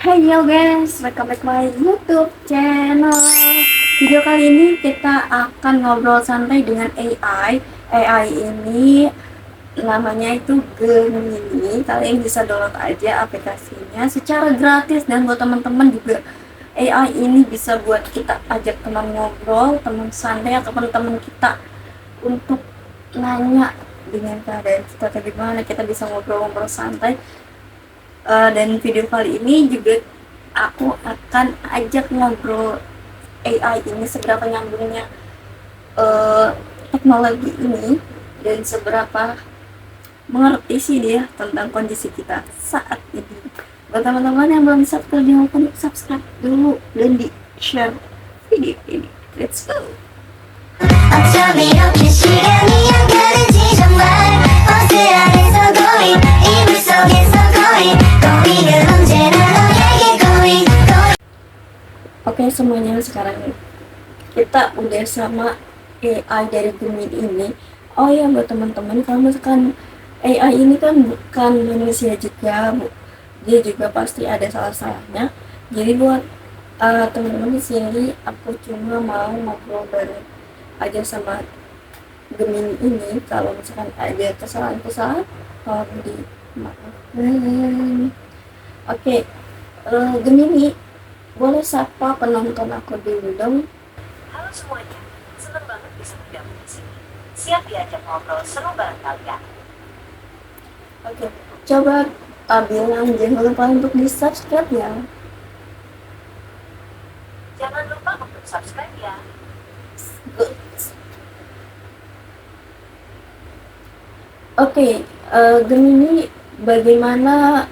Hey yo guys, welcome back my YouTube channel. Video kali ini kita akan ngobrol santai dengan AI. AI ini namanya itu Gemini. Kalian bisa download aja aplikasinya secara gratis, dan buat teman-teman juga AI ini bisa buat kita ajak teman ngobrol, teman santai, ataupun teman kita untuk nanya dengan keadaan kita bagaimana, kita bisa ngobrol-ngobrol santai. Dan video kali ini juga aku akan ajak ngobrol AI ini, seberapa nyambungnya teknologi ini dan seberapa mengerti sih dia tentang kondisi kita saat ini. Buat teman-teman yang belum subscribe, jangan lupa di subscribe dulu dan di share video ini. Let's go. 어쩜 이렇게 시간이 안 가는지 정말 어슬안에서 going 이불 속에서 going going은 언제나 너에게 going. Oke semuanya, sekarang kita udah sama AI dari Gemini ini. Oh ya, buat teman-teman, kalau misalkan AI ini kan bukan manusia juga, dia juga pasti ada salah-salahnya. Jadi buat teman-teman di sini, aku cuma mau ngobrol bareng aja sama Gemini ini. Kalau misalkan ada kesalahan-kesalahan, tolong dimaafkan. Oke, Gemini, boleh sapa penonton aku dulu dong? Halo semuanya, senang banget bisa bergabung di sini. Siap diajak ngobrol seru bareng kalian. Oke, coba bilang jangan lupa untuk di subscribe ya. Jangan lupa untuk subscribe ya. Good. Oke, Gemini, bagaimana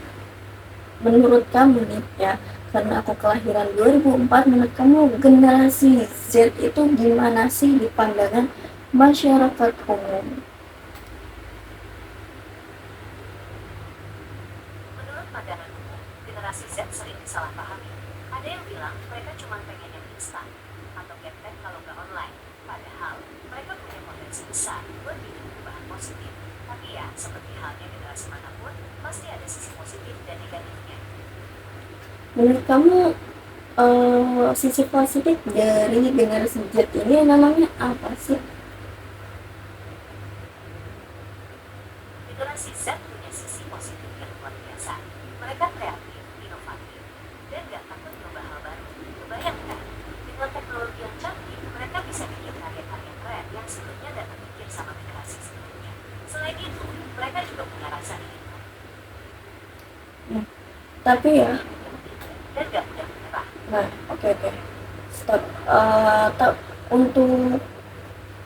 menurut kamu nih ya? Karena aku kelahiran 2004, menurut kamu generasi Z itu gimana sih di pandangan masyarakat umum? Menurut pandangan umum, generasi Z sering disalahpahami. Ada yang bilang mereka cuma pengen yang instan atau gaptek kalau nggak online. Padahal mereka punya potensi besar buat bikin perubahan positif. Tapi ya, seperti halnya generasi manapun, pasti ada sisi positif dan negatifnya. Menurut kamu sisi positif dari generasi Z ini namanya apa sih? Generasi Z punya sisi positif yang luar biasa. Mereka kreatif, inovatif, dan gak takut coba hal baru. Bayangkan, dengan teknologi yang canggih, mereka bisa bikin karya-karya keren yang sebelumnya gak terpikir sama generasi sebelumnya. Selain itu, mereka juga punya rasa ingin Tapi ya, dan gak mudah menyerah. nah, oke. Stop. Untuk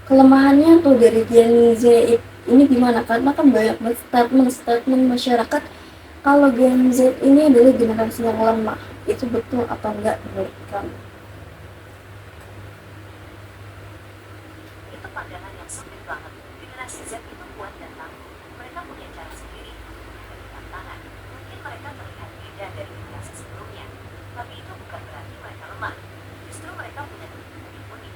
kelemahannya tuh dari Gen Z ini gimana? Karena kan banyak banget statement masyarakat kalau Gen Z ini adalah generasi yang lemah. Itu betul apa enggak menurut kamu? Itu pandangan yang sempit banget. Generasi Z itu kuat dan tangguh. Mereka punya cara sendiri untuk menghadapi tantangan. Mungkin mereka terlihat beda dari generasi sebelumnya, tapi itu bukan berarti mereka lemah. Justru mereka punya kelebihan yang unik.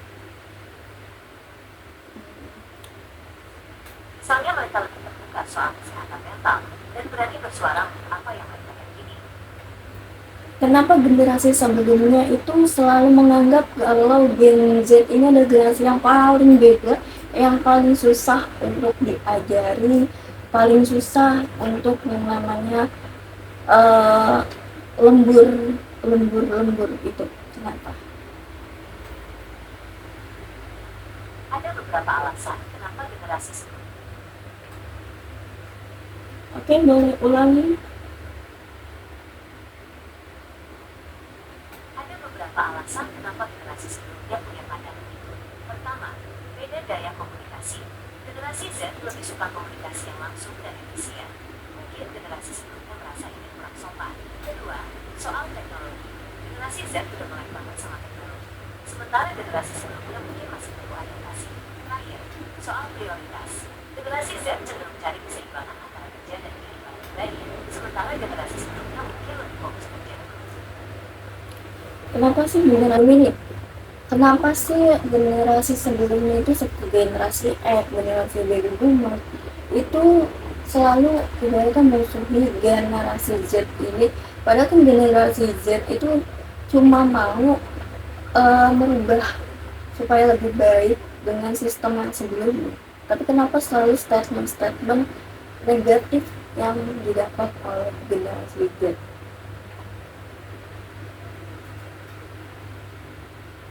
Misalnya mereka lebih terbuka soal kesehatan mental dan berani bersuara untuk apa yang mereka yakini. Kenapa generasi sebelumnya itu selalu menganggap kalau Gen Z ini adalah generasi yang paling beda, yang paling susah untuk diajari, paling susah untuk yang namanya eh, lembur itu? Kenapa? Ada beberapa alasan kenapa generasi sebelumnya. Oke, boleh ulangi. Ada beberapa alasan kenapa generasi sebelumnya punya pandangan itu. Pertama, beda gaya komunikasi. Generasi Z lebih suka komunikasi yang langsung dan efisien. Mungkin generasi sebelumnya merasa ini kurang sopan. Kedua, soal teknologi. Generasi Z udah melek banget sama teknologi. Sementara generasi sebelumnya mungkin masih perlu adaptasi. Terakhir, soal prioritas. Generasi Z cenderung cari keseimbangan antara kerja dan kehidupan pribadi. Sementara generasi sebelumnya mungkin lebih fokus kerja. Kenapa sih generasi sebelumnya itu seperti generasi X, generasi baby boomer itu selalu kebanyakan musuhi generasi Z ini Padahal kan generasi Z itu cuma mau merubah supaya lebih baik dengan sistem yang sebelumnya. Tapi kenapa selalu statement-statement negatif yang didapat oleh generasi Z?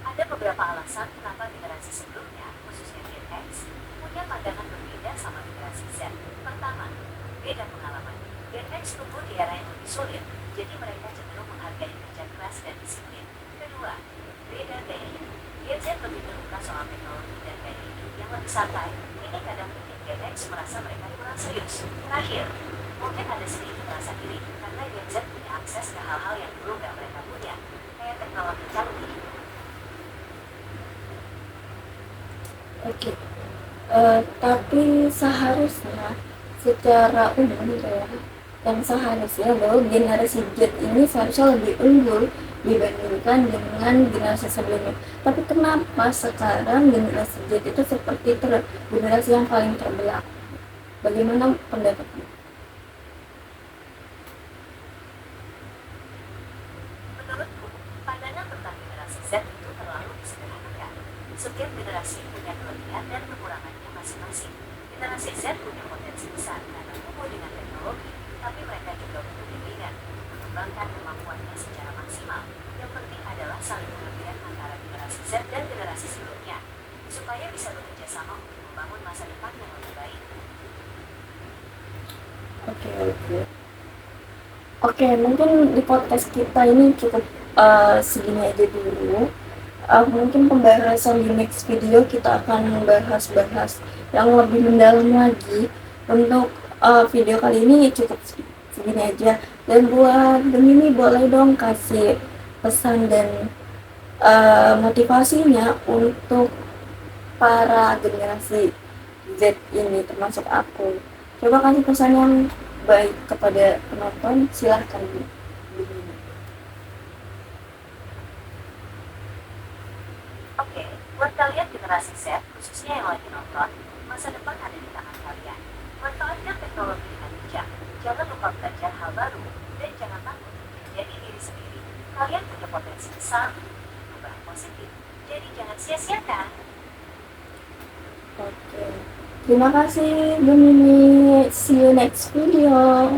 Ada beberapa alasan kenapa generasi sebelumnya, khususnya Gen X, punya pandangan berbeda sama generasi Z. Pertama, beda pengalaman. Gen X tumbuh di era yang lebih sulit, jadi mereka cenderung menghargai kerja keras dan disiplin. Kedua, beda gaya hidup. Gen Z lebih terbuka soal teknologi dan gaya hidup yang lebih santai. Ini kadang bikin Gen X merasa mereka kurang serius. Terakhir, mungkin ada sedikit rasa iri karena Gen Z punya akses ke hal-hal yang dulu nggak mereka punya, kayak teknologi canggih. Oke. Tapi seharusnya secara umum ya, yang seharusnya bahwa generasi Z ini seharusnya lebih unggul dibandingkan dengan generasi sebelumnya. Tapi kenapa sekarang generasi Z itu seperti generasi yang paling terbelah? Bagaimana pendapatmu? Menurutku, pandangan tentang generasi Z itu terlalu disederhanakan. Setiap generasi punya kelebihan dan kekurangannya masing-masing. Generasi Z punya potensi besar karena tumbuh dengan teknologi, tapi mereka juga butuh bimbingan untuk mengembangkan kemampuannya secara maksimal. Yang penting adalah saling pengertian antara generasi Z dan generasi sebelumnya, supaya bisa bekerja sama untuk membangun masa depan yang lebih baik. Oke, mungkin di podcast kita ini cukup segini aja dulu. Mungkin pembahasan di next video kita akan membahas yang lebih mendalam lagi. Untuk video kali ini cukup segini aja. Dan buat Gemini boleh dong kasih pesan dan motivasinya untuk para generasi Z ini, termasuk aku. Coba kasih pesan yang baik kepada penonton, silahkan. Oke, buat kalian generasi Z, khususnya yang lagi nonton, masa depan ada di tangan kalian. Manfaatkan teknologi dengan bijak, jangan lupa belajar hal baru, dan jangan takut menjadi diri sendiri. Kalian punya potensi besar untuk perubahan positif, jadi jangan sia-siakan. Oke. Terima kasih Gemini. See you next video.